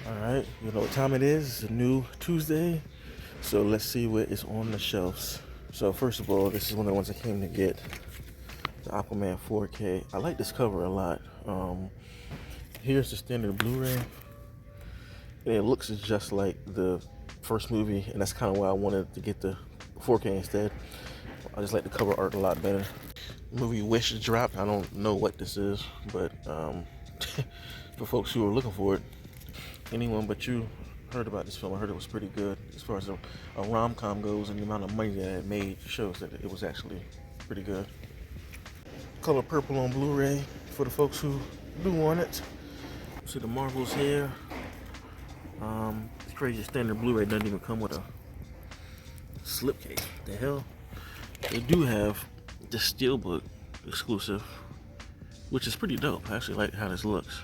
Alright, you know what time it is? It's a new Tuesday. So let's see what is on the shelves. So first of all, this is one of the ones I came to get. The Aquaman 4K. I like this cover a lot. Here's the standard Blu-ray. And it looks just like the first movie, and that's kind of why I wanted to get the 4K instead. I just like the cover art a lot better. Movie Wish dropped. I don't know what this is, but for folks who are looking for it, anyone but you heard about this film. I heard it was pretty good as far as a rom-com goes, and the amount of money that it made shows that it was actually pretty good. Color purple on Blu-ray for the folks who do want it. See the Marvels here. It's crazy, standard Blu-ray doesn't even come with a slipcase. What the hell? They do have the Steelbook exclusive, which is pretty dope. I actually like how this looks.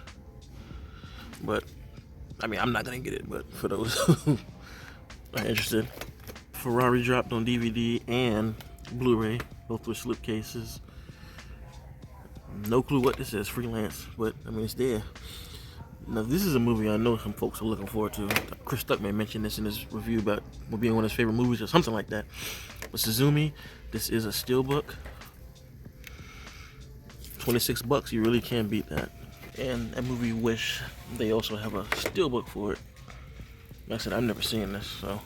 But I mean, I'm not gonna get it, but for those who are interested. Ferrari dropped on DVD and Blu-ray, both with slipcases. No clue what this is, freelance, but I mean, it's there. Now, this is a movie I know some folks are looking forward to. Chris Stuckman mentioned this in his review about being one of his favorite movies or something like that. But Suzumi, this is a Steelbook. 26 bucks, you really can't beat that. And that movie Wish, they also have a Steelbook for it. Like I said, I've never seen this, so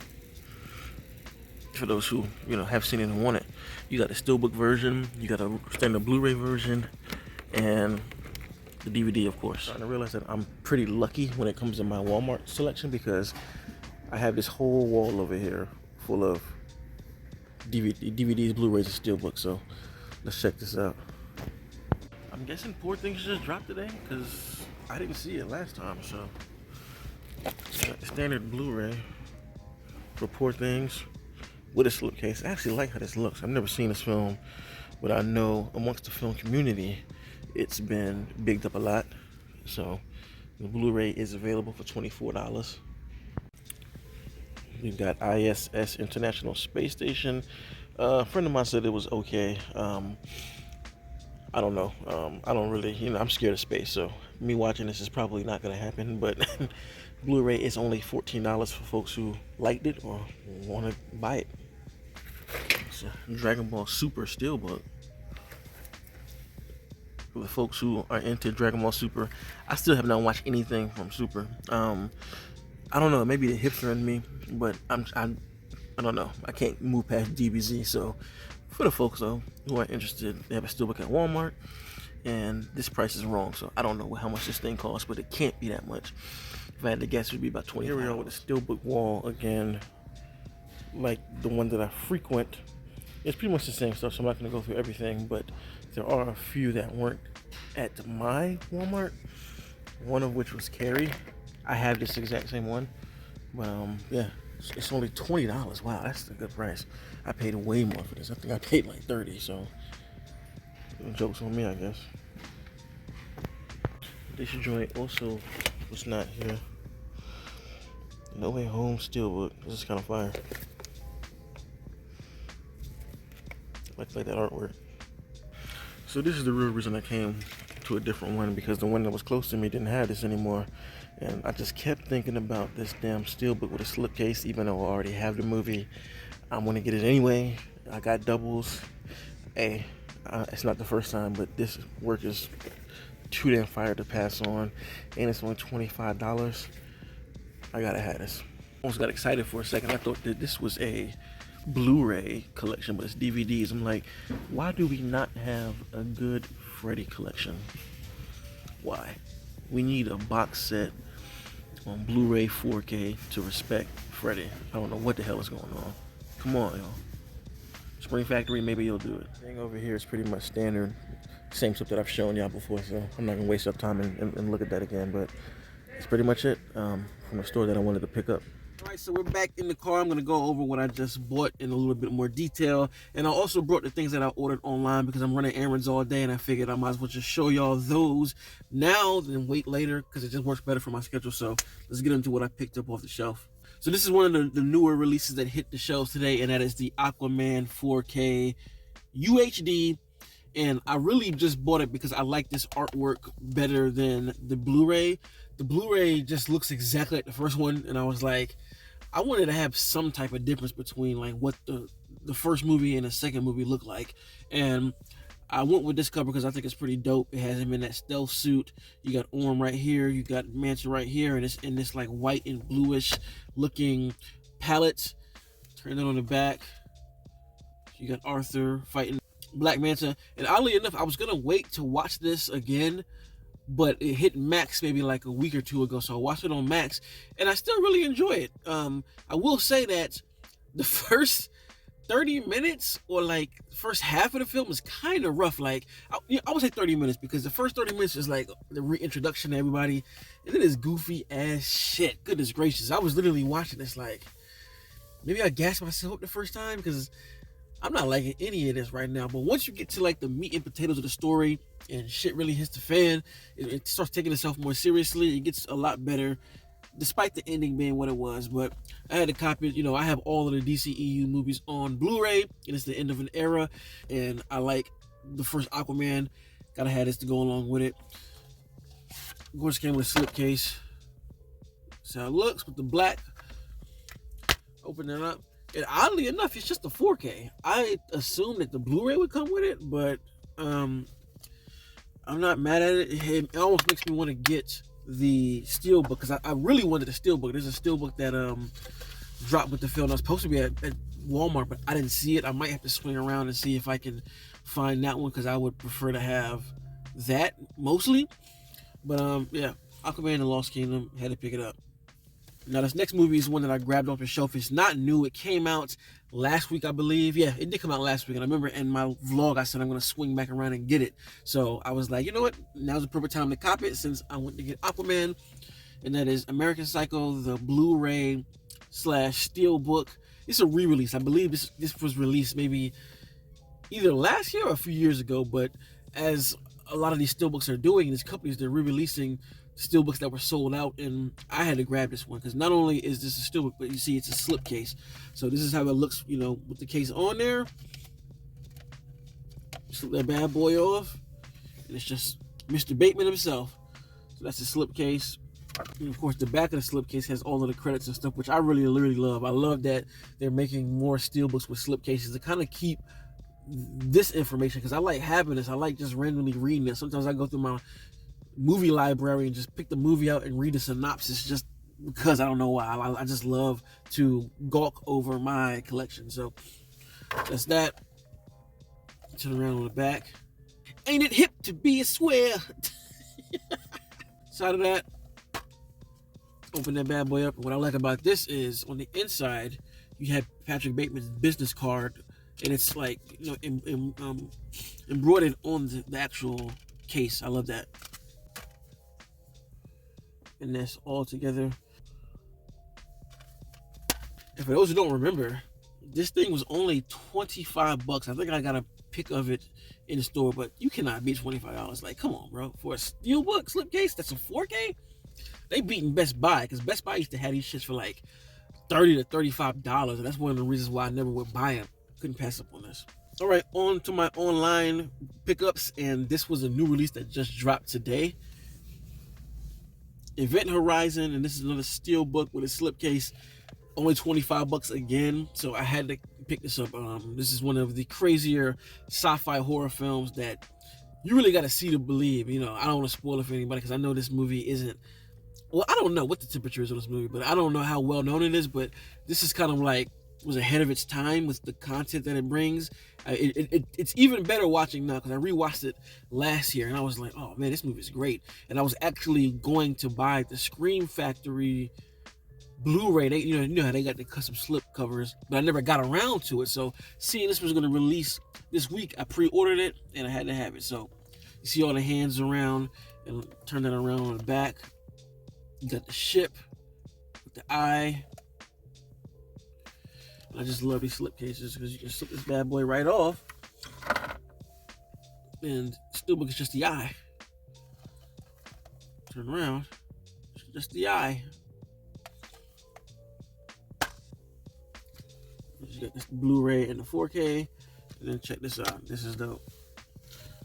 for those who have seen it and want it, you got the Steelbook version, you got a standard Blu-ray version, and the DVD, of course. I realize that I'm pretty lucky when it comes to my Walmart selection because I have this whole wall over here full of DVDs, Blu-rays, and Steelbooks. So let's check this out. I'm guessing Poor Things just dropped today because I didn't see it last time. So got the standard Blu-ray for Poor Things with a slipcase. I actually like how this looks. I've never seen this film, but I know amongst the film community it's been bigged up a lot. So the Blu-ray is available for $24. We've got ISS, International Space Station. A friend of mine said it was okay. I don't know. I don't really, I'm scared of space, so me watching this is probably not going to happen. But Blu-ray is only $14 for folks who liked it or want to buy it. It's a Dragon Ball Super Steelbook. For the folks who are into Dragon Ball Super, I still have not watched anything from Super. I don't know, maybe the hipster in me, but I don't know. I can't move past DBZ. So for the folks though who are interested, they have a Steelbook at Walmart, and this price is wrong. So I don't know how much this thing costs, but it can't be that much. If I had to guess, it would be about $20. Here we are with the Steelbook wall again, like the one that I frequent. It's pretty much the same stuff, so I'm not going to go through everything, but there are a few that weren't at my Walmart, one of which was Carrie. I have this exact same one, but yeah, it's only $20. Wow, that's a good price. I paid way more for this. I think I paid like $30, so joke's on me, I guess. This joint also was not here. No Way Home Steelbook. This is kind of fire. Like that artwork. So this is the real reason I came to a different one, because the one that was close to me didn't have this anymore, and I just kept thinking about this damn Steelbook with a slipcase. Even though I already have the movie, I'm gonna get it anyway. I got doubles. Hey, it's not the first time, but this work is too damn fire to pass on, and it's only $25. I gotta have this. Almost got excited for a second. I thought that this was a Blu-ray collection, but it's DVDs. I'm like, why do we not have a good Freddy collection? Why? We need a box set on Blu-ray 4K to respect Freddy. I don't know what the hell is going on. Come on, y'all. Spring Factory, maybe you'll do it. Thing over here is pretty much standard. Same stuff that I've shown y'all before, so I'm not gonna waste up time and look at that again, but it's pretty much it from a store that I wanted to pick up. Alright, so we're back in the car. I'm going to go over what I just bought in a little bit more detail. And I also brought the things that I ordered online because I'm running errands all day, and I figured I might as well just show y'all those now than wait later because it just works better for my schedule. So let's get into what I picked up off the shelf. So this is one of the newer releases that hit the shelves today, and that is the Aquaman 4K UHD. And I really just bought it because I like this artwork better than the Blu-ray. the Blu-ray just looks exactly like the first one, and I was like, I wanted to have some type of difference between like what the first movie and the second movie look like, and I went with this cover because I think it's pretty dope. It has him in that stealth suit. You got Orm right here. You got Manta right here, and it's in this like white and bluish looking palette. Turn it on the back. You got Arthur fighting Black Manta. And oddly enough, I was gonna wait to watch this again, but it hit Max maybe like a week or two ago, so I watched it on Max, and I still really enjoy it. I will say that the first 30 minutes or like first half of the film is kind of rough. Like I would say 30 minutes because the first 30 minutes is like the reintroduction to everybody, and it is goofy as shit. Goodness gracious, I was literally watching this like maybe I gassed myself up the first time because I'm not liking any of this right now. But once you get to like the meat and potatoes of the story and shit really hits the fan, it starts taking itself more seriously. It gets a lot better, despite the ending being what it was. But I had to copy it. I have all of the DCEU movies on Blu-ray, and it's the end of an era. And I like the first Aquaman. Gotta have this to go along with it. Of course, it came with a slipcase. That's how it looks with the black. Open it up. And oddly enough, it's just a 4K. I assumed that the Blu-ray would come with it, but I'm not mad at it. It almost makes me want to get the Steelbook because I really wanted the Steelbook. There's a Steelbook that dropped with the film. I was supposed to be at Walmart, but I didn't see it. I might have to swing around and see if I can find that one because I would prefer to have that mostly. But yeah, Aquaman and the Lost Kingdom, had to pick it up. Now, this next movie is one that I grabbed off the shelf. It's not new. It came out last week, I believe. Yeah, it did come out last week. And I remember in my vlog, I said I'm going to swing back around and get it. So I was like, you know what? Now's the perfect time to cop it since I went to get Aquaman. And that is American Psycho, the Blu-ray / Steelbook. It's a re-release. I believe this was released maybe either last year or a few years ago. But as a lot of these Steelbooks are doing, these companies, they're re-releasing Steelbooks that were sold out, and I had to grab this one because not only is this a Steelbook, but you see it's a slipcase. So this is how it looks, with the case on there. Slip that bad boy off, and it's just Mr. Bateman himself. So that's the slipcase. And of course, the back of the slipcase has all of the credits and stuff, which I really love. I love that they're making more Steelbooks with slipcases to kind of keep this information because I like having this. I like just randomly reading it. Sometimes I go through my movie library and just pick the movie out and read the synopsis just because I don't know why. I just love to gawk over my collection. So that's that. Turn around on the back. Ain't it hip to be a square? Side of that. Open that bad boy up. And what I like about this is on the inside, you have Patrick Bateman's business card, and it's like embroidered on the actual case. I love that. And that's all together. And for those who don't remember, this thing was only $25. I think I got a pic of it in the store, but you cannot beat $25. Like, come on, bro. For a Steelbook slipcase that's a 4K, they beating Best Buy because Best Buy used to have these shits for like $30 to $35, and that's one of the reasons why I never would buy them. Couldn't pass up on this. All right, on to my online pickups, and this was a new release that just dropped today. Event Horizon, and this is another Steelbook with a slipcase, only $25 again, so I had to pick this up. This is one of the crazier sci-fi horror films that you really got to see to believe. I don't want to spoil it for anybody because I know this movie isn't, well, I don't know what the temperature is on this movie, but I don't know how well known it is, but this is kind of like, was ahead of its time with the content that it brings. It's even better watching now because I rewatched it last year and I was like, oh man, this movie is great. And I was actually going to buy the Scream Factory Blu-ray. They, you know how they got the custom slip covers, but I never got around to it. So seeing this was going to release this week, I pre-ordered it and I had to have it. So you see all the hands around, and turn that around on the back. You got the ship with the eye. I just love these slipcases because you can slip this bad boy right off, and Steelbook is just the eye. Turn around, just the eye. You got this Blu-ray and the 4K, and then check this out. This is dope.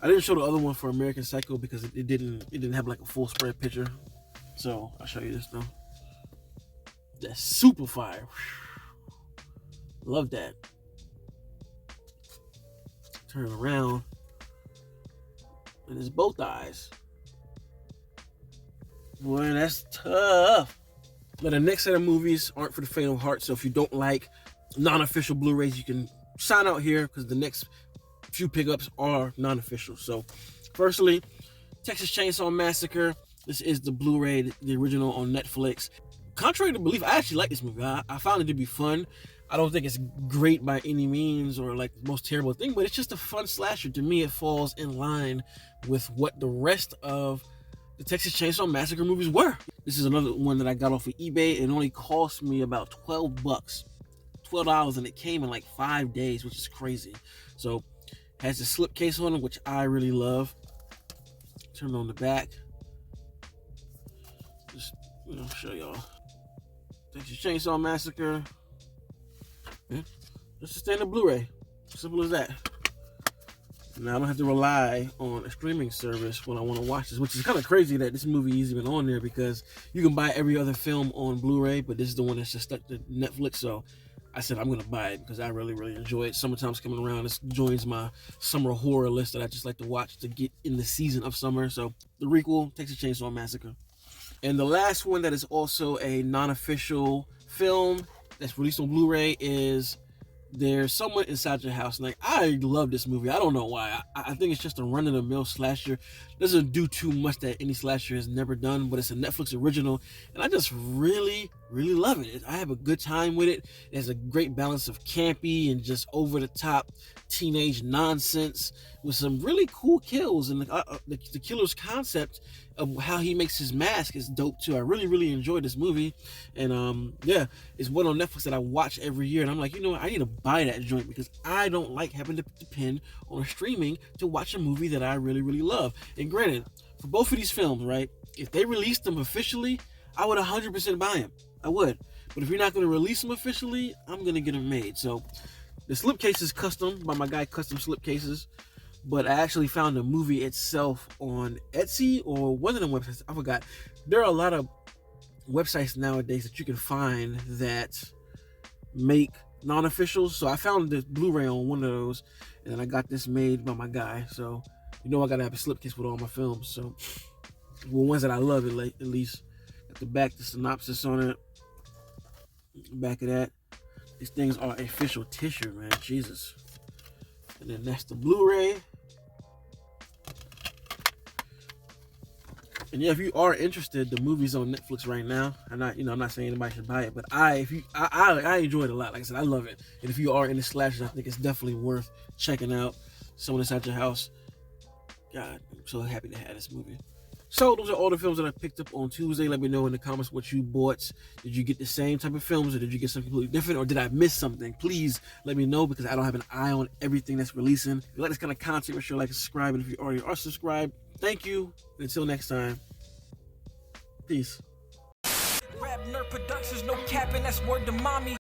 I didn't show the other one for American Psycho because it didn't have like a full spread picture. So I'll show you this though. That's super fire. Love that. Turn around, and it's both eyes. Boy, that's tough. Now the next set of movies aren't for the faint of heart, so if you don't like non-official Blu-rays, you can sign out here because the next few pickups are non-official. So, firstly, Texas Chainsaw Massacre. This is the Blu-ray, the original on Netflix. Contrary to belief, I actually like this movie. I found it to be fun. I don't think it's great by any means or like the most terrible thing, but it's just a fun slasher. To me, it falls in line with what the rest of the Texas Chainsaw Massacre movies were. This is another one that I got off of eBay. It only cost me about $12. $12, and it came in like 5 days, which is crazy. So, has a slipcase on it, which I really love. Turn on the back. Just show y'all. Texas Chainsaw Massacre. Yeah. Just a standard Blu-ray. Simple as that. Now I don't have to rely on a streaming service when I want to watch this, which is kind of crazy that this movie is even on there because you can buy every other film on Blu-ray, but this is the one that's just stuck to Netflix. So I said I'm gonna buy it because I really, really enjoy it. Summertime's coming around. This joins my summer horror list that I just like to watch to get in the season of summer. So the requel, Texas Chainsaw Massacre. And the last one that is also a non-official film that's released on Blu-ray is There's Someone Inside Your House. Like, I love this movie. I don't know why. I think it's just a run-of-the-mill slasher. Doesn't do too much that any slasher has never done, but it's a Netflix original, and I just really, really love it. I have a good time with it. It has a great balance of campy and just over-the-top teenage nonsense with some really cool kills, and the killer's concept of how he makes his mask is dope too. I really, really enjoyed this movie, and yeah, it's one on Netflix that I watch every year, and I'm like, you know what, I need to buy that joint because I don't like having to depend on a streaming to watch a movie that I really, really love. And granted, for both of these films, right, if they released them officially, I would 100% buy them. I would. But if you're not going to release them officially, I'm going to get them made. So the slipcase is custom by my guy Custom Slipcases, but I actually found the movie itself on Etsy or one of them websites. I forgot. There are a lot of websites nowadays that you can find that make non-officials. So I found the Blu-ray on one of those, and I got this made by my guy. So you know I gotta have a slipcase with all my films. So well, ones that I love at least. At the back, the synopsis on it. Back of that. These things are official tissue, man. Jesus. And then that's the Blu-ray. And yeah, if you are interested, the movie's on Netflix right now. I'm not saying anybody should buy it, but I enjoy it a lot. Like I said, I love it. And if you are into slashers, I think it's definitely worth checking out. Someone Inside Your House. God, I'm so happy to have this movie. So those are all the films that I picked up on Tuesday. Let me know in the comments what you bought. Did you get the same type of films, or did you get something completely different, or did I miss something? Please let me know because I don't have an eye on everything that's releasing. If you like this kind of content, make sure you like and subscribe. And if you already are subscribed, thank you. And until next time, peace. RapNerd Productions, no capping, that's word to mommy.